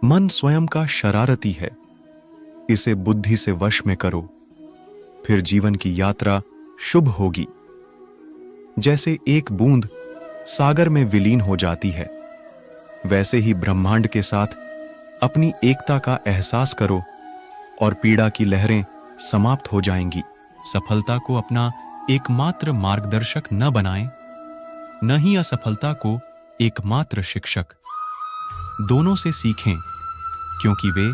मन स्वयं का शरारती है, इसे बुद्धि से वश में करो, फिर जीवन की यात्रा शुभ होगी। जैसे एक बूंद सागर में विलीन हो जाती है, वैसे ही ब्रह्मांड के साथ अपनी एकता का एहसास करो और पीड़ा की लहरें समाप्त हो जाएंगी। सफलता को अपना एकमात्र मार्गदर्शक न बनाएं, न ही असफलता को एकमात्र शिक्षक। दोनों से सीखें, क्योंकि वे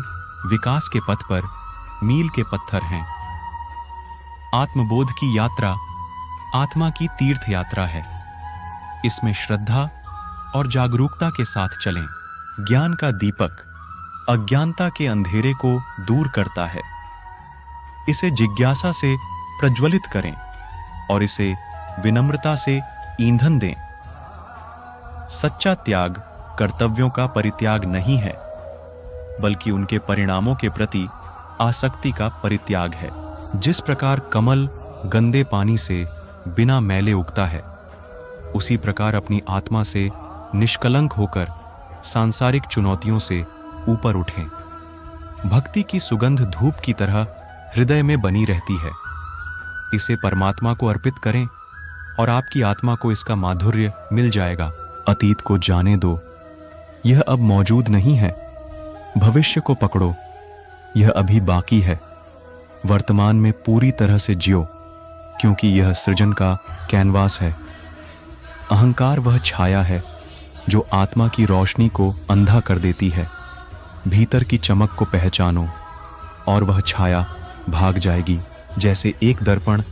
विकास के पथ पर मील के पत्थर हैं। आत्मबोध की यात्रा आत्मा की तीर्थ यात्रा है। इसमें श्रद्धा और जागरूकता के साथ चलें। ज्ञान का दीपक अज्ञानता के अंधेरे को दूर करता है। इसे जिज्ञासा से प्रज्वलित करें और इसे विनम्रता से ईंधन दें। सच्चा त्याग कर्तव्यों का परित्याग नहीं है, बल्कि उनके परिणामों के प्रति आसक्ति का परित्याग है। जिस प्रकार कमल गंदे पानी से बिना मैले उगता है, उसी प्रकार अपनी आत्मा से निष्कलंक होकर सांसारिक चुनौतियों से ऊपर उठें। भक्ति की सुगंध धूप की तरह हृदय में बनी रहती है। इसे परमात्मा को अर्पित करें और आपकी आत्मा को इसका माधुर्य मिल जाएगा। अतीत को जाने दो, यह अब मौजूद नहीं है। भविष्य को पकड़ो, यह अभी बाकी है। वर्तमान में पूरी तरह से जियो, क्योंकि यह सृजन का कैनवास है। अहंकार वह छाया है जो आत्मा की रोशनी को अंधा कर देती है। भीतर की चमक को पहचानो और वह छाया भाग जाएगी। जैसे एक दर्पण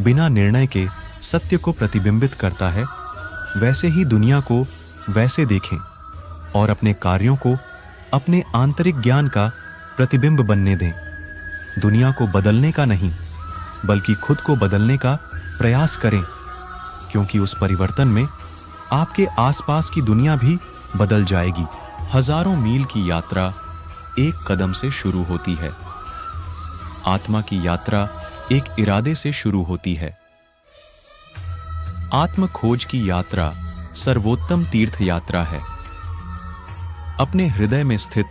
बिना निर्णय के सत्य को प्रतिबिंबित करता है, वैसे ही दुनिया को वैसे देखें और अपने कार्यों को अपने आंतरिक ज्ञान का प्रतिबिंब बनने दें। दुनिया को बदलने का नहीं, बल्कि खुद को बदलने का प्रयास करें, क्योंकि उस परिवर्तन में आपके आसपास की दुनिया भी बदल जाएगी। हजारों मील की यात्रा एक कदम से शुरू होती है। आत्मा की यात्रा एक इरादे से शुरू होती है। आत्म खोज की यात्रा सर्वोत्तम तीर्थ यात्रा है। अपने हृदय में स्थित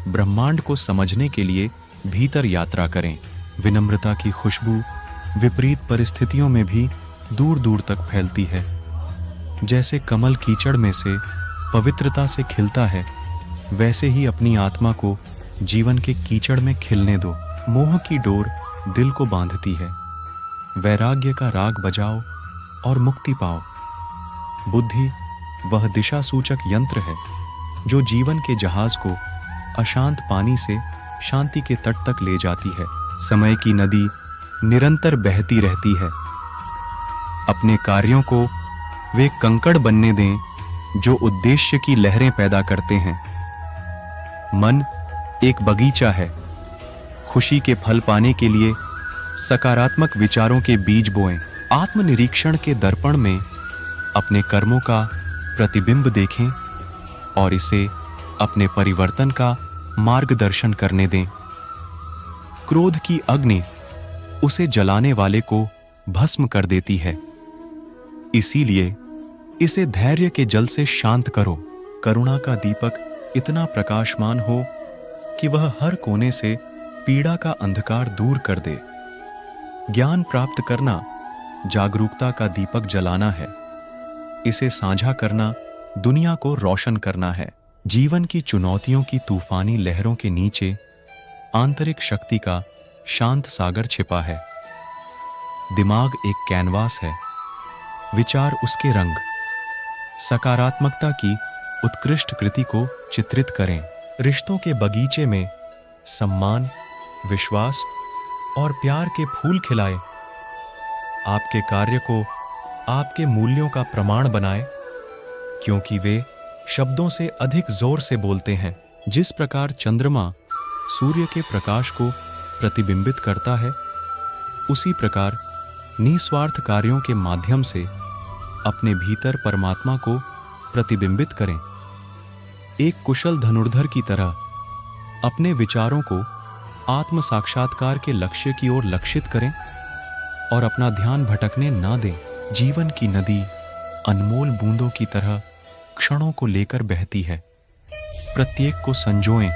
ब्रह्मांड को समझने के लिए भीतर यात्रा करें। विनम्रता की खुशबू विपरीत परिस्थितियों में भी दूर दूर तक फैलती है। जैसे कमल कीचड़ में से पवित्रता से खिलता है, वैसे ही अपनी आत्मा को जीवन के कीचड़ में खिलने दो। मोह की डोर दिल को बांधती है। वैराग्य का राग बजाओ और मुक्ति पाओ। बुद्धि वह दिशा सूचक यंत्र है जो जीवन के जहाज को अशांत पानी से शांति के तट तक ले जाती है। समय की नदी निरंतर बहती रहती है। अपने कार्यों को वे कंकड़ बनने दें जो उद्देश्य की लहरें पैदा करते हैं। मन एक बगीचा है। खुशी के फल पाने के लिए सकारात्मक विचारों के बीज बोएं। आत्मनिरीक्षण के दर्पण में अपने कर्मों का प्रतिबिंब देखें और इसे अपने परिवर्तन का मार्गदर्शन करने दें। क्रोध की अग्नि उसे जलाने वाले को भस्म कर देती है। इसीलिए इसे धैर्य के जल से शांत करो। करुणा का दीपक इतना प्रकाशमान हो कि वह हर कोने से पीड़ा का अंधकार दूर कर दे। ज्ञान प्राप्त करना जागरूकता का दीपक जलाना है। इसे साझा करना दुनिया को रोशन करना है। जीवन की चुनौतियों की तूफानी लहरों के नीचे आंतरिक शक्ति का शांत सागर छिपा है। दिमाग एक कैनवास है, विचार उसके रंग। सकारात्मकता की उत्कृष्ट कृति को चित्रित करें। रिश्तों के बगीचे में सम्मान, विश्वास और प्यार के फूल खिलाएं। आपके कार्य को आपके मूल्यों का प्रमाण बनाएं, क्योंकि वे शब्दों से अधिक जोर से बोलते हैं। जिस प्रकार चंद्रमा सूर्य के प्रकाश को प्रतिबिंबित करता है, उसी प्रकार निस्वार्थ कार्यों के माध्यम से अपने भीतर परमात्मा को प्रतिबिंबित करें। एक कुशल धनुर्धर की तरह अपने विचारों को आत्म साक्षात्कार के लक्ष्य की ओर लक्षित करें और अपना ध्यान भटकने ना दें। जीवन की नदी अनमोल बूंदों की तरह क्षणों को लेकर बहती है। प्रत्येक को संजोएं,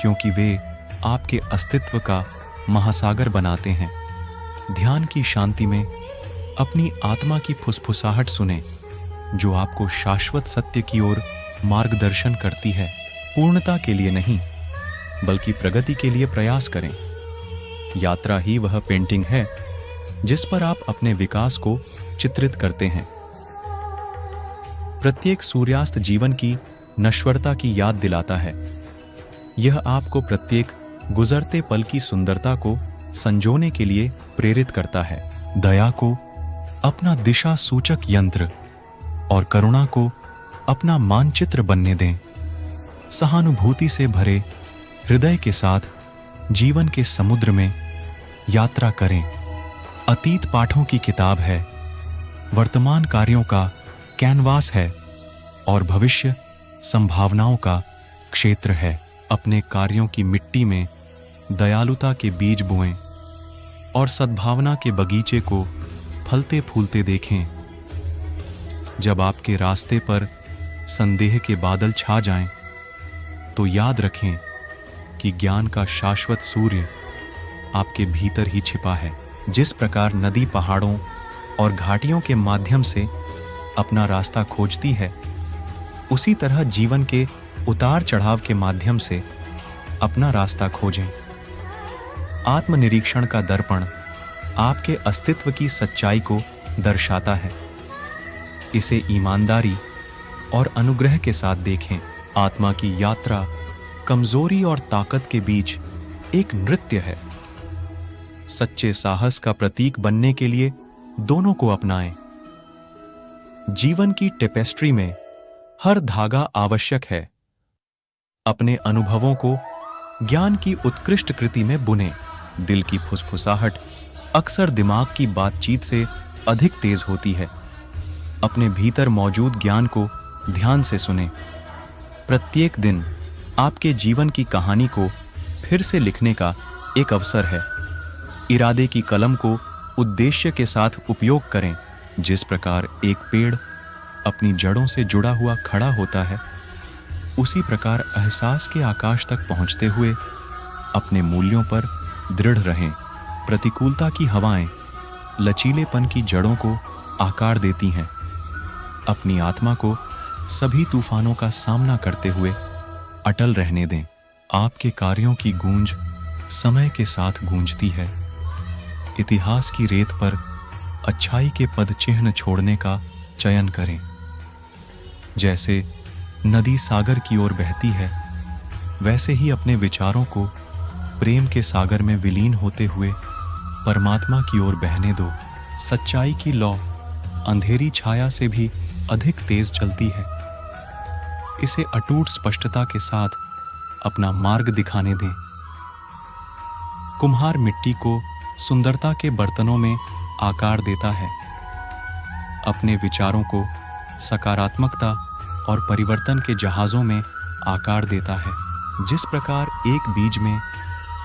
क्योंकि वे आपके अस्तित्व का महासागर बनाते हैं। ध्यान की शांति में अपनी आत्मा की फुसफुसाहट सुने, जो आपको शाश्वत सत्य की ओर मार्गदर्शन करती है। पूर्णता के लिए नहीं, बल्कि प्रगति के लिए प्रयास करें। यात्रा ही वह पेंटिंग है जिस पर आप अपने विकास को चित्रित करते हैं। प्रत्येक सूर्यास्त जीवन की नश्वरता की याद दिलाता है। यह आपको प्रत्येक गुजरते पल की सुंदरता को संजोने के लिए प्रेरित करता है। दया को अपना दिशा सूचक यंत्र और करुणा को अपना मानचित्र बनने दें। सहानुभूति से भरे हृदय के साथ जीवन के समुद्र में यात्रा करें। अतीत पाठों की किताब है, वर्तमान कार्यों का कैनवास है और भविष्य संभावनाओं का क्षेत्र है। अपने कार्यों की मिट्टी में दयालुता के बीज बोएं और सद्भावना के बगीचे को फलते फूलते देखें। जब आपके रास्ते पर संदेह के बादल छा जाएं, तो याद रखें कि ज्ञान का शाश्वत सूर्य आपके भीतर ही छिपा है। जिस प्रकार नदी पहाड़ों और घाटियों के माध्यम से अपना रास्ता खोजती है, उसी तरह जीवन के उतार चढ़ाव के माध्यम से अपना रास्ता खोजें। आत्मनिरीक्षण का दर्पण आपके अस्तित्व की सच्चाई को दर्शाता है। इसे ईमानदारी और अनुग्रह के साथ देखें। आत्मा की यात्रा कमजोरी और ताकत के बीच एक नृत्य है। सच्चे साहस का प्रतीक बनने के लिए दोनों को अपनाएं। जीवन की टेपेस्ट्री में हर धागा आवश्यक है। अपने अनुभवों को ज्ञान की उत्कृष्ट कृति में बुनें। दिल की फुसफुसाहट अक्सर दिमाग की बातचीत से अधिक तेज होती है। अपने भीतर मौजूद ज्ञान को ध्यान से सुनें। प्रत्येक दिन आपके जीवन की कहानी को फिर से लिखने का एक अवसर है। इरादे की कलम को उद्देश्य के साथ उपयोग करें। जिस प्रकार एक पेड़ अपनी जड़ों से जुड़ा हुआ खड़ा होता है, उसी प्रकार एहसास के आकाश तक पहुंचते हुए अपने मूल्यों पर दृढ़ रहें। प्रतिकूलता की हवाएं लचीलेपन की जड़ों को आकार देती हैं। अपनी आत्मा को सभी तूफानों का सामना करते हुए अटल रहने दें। आपके कार्यों की गूंज समय के साथ गूंजती है। इतिहास की रेत पर अच्छाई के पद चिन्ह छोड़ने का चयन करें। जैसे नदी सागर की ओर बहती है, वैसे ही अपने विचारों को प्रेम के सागर में विलीन होते हुए परमात्मा की ओर बहने दो। सच्चाई की लौ अंधेरी छाया से भी अधिक तेज चलती है। इसे अटूट स्पष्टता के साथ अपना मार्ग दिखाने दें। कुम्हार मिट्टी को सुंदरता के बर्तनों में आकार देता है। अपने विचारों को सकारात्मकता और परिवर्तन के जहाजों में आकार देता है। जिस प्रकार एक बीज में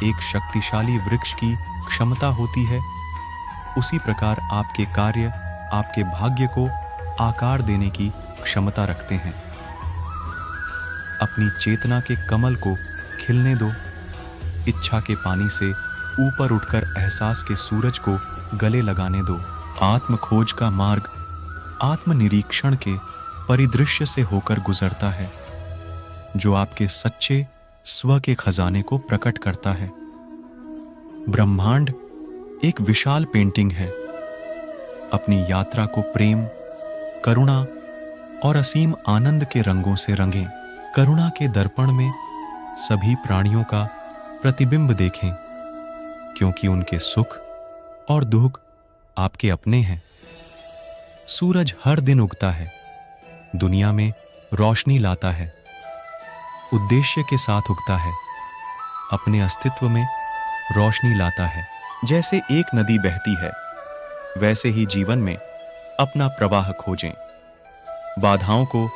एक शक्तिशाली वृक्ष की क्षमता होती है, उसी प्रकार आपके कार्य आपके भाग्य को आकार देने की क्षमता रखते हैं। अपनी चेतना के कमल को खिलने दो। इच्छा के पानी से ऊपर उठकर एहसास के सूरज को गले लगाने दो। आत्म खोज का मार्ग आत्मनिरीक्षण के परिदृश्य से होकर गुजरता है, जो आपके सच्चे स्व के खजाने को प्रकट करता है। ब्रह्मांड एक विशाल पेंटिंग है। अपनी यात्रा को प्रेम, करुणा और असीम आनंद के रंगों से रंगें। करुणा के दर्पण में सभी प्राणियों का प्रतिबिंब देखें, क्योंकि उनके सुख और दुख आपके अपने हैं। सूरज हर दिन उगता है, दुनिया में रोशनी लाता है, उद्देश्य के साथ उगता है, अपने अस्तित्व में रोशनी लाता है। जैसे एक नदी बहती है, वैसे ही जीवन में अपना प्रवाह खोजें। बाधाओं को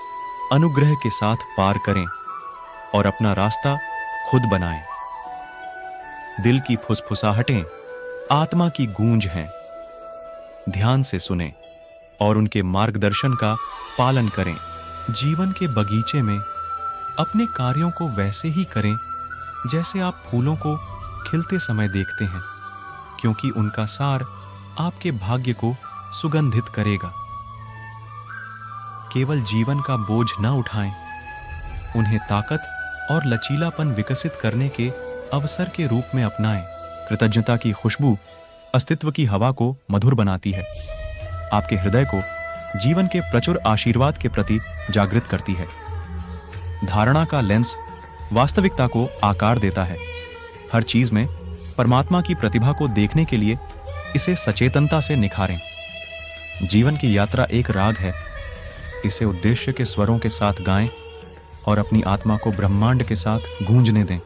अनुग्रह के साथ पार करें और अपना रास्ता खुद बनाएं। दिल की फुसफुसाहटें आत्मा की गूंज हैं। ध्यान से सुनें और उनके मार्गदर्शन का पालन करें। जीवन के बगीचे में अपने कार्यों को वैसे ही करें जैसे आप फूलों को खिलते समय देखते हैं, क्योंकि उनका सार आपके भाग्य को सुगंधित करेगा। केवल जीवन का बोझ न उठाएं, उन्हें ताकत और लचीलापन विकसित करने के अवसर के रूप में अपनाएं। कृतज्ञता की खुशबू अस्तित्व की हवा को मधुर बनाती है, आपके हृदय को जीवन के प्रचुर आशीर्वाद के प्रति जागृत करती है। धारणा का लेंस वास्तविकता को आकार देता है। हर चीज में परमात्मा की प्रतिभा को देखने के लिए इसे सचेतनता से निखारें। जीवन की यात्रा एक राग है, इसे उद्देश्य के स्वरों के साथ गाएं और अपनी आत्मा को ब्रह्मांड के साथ गूंजने दें।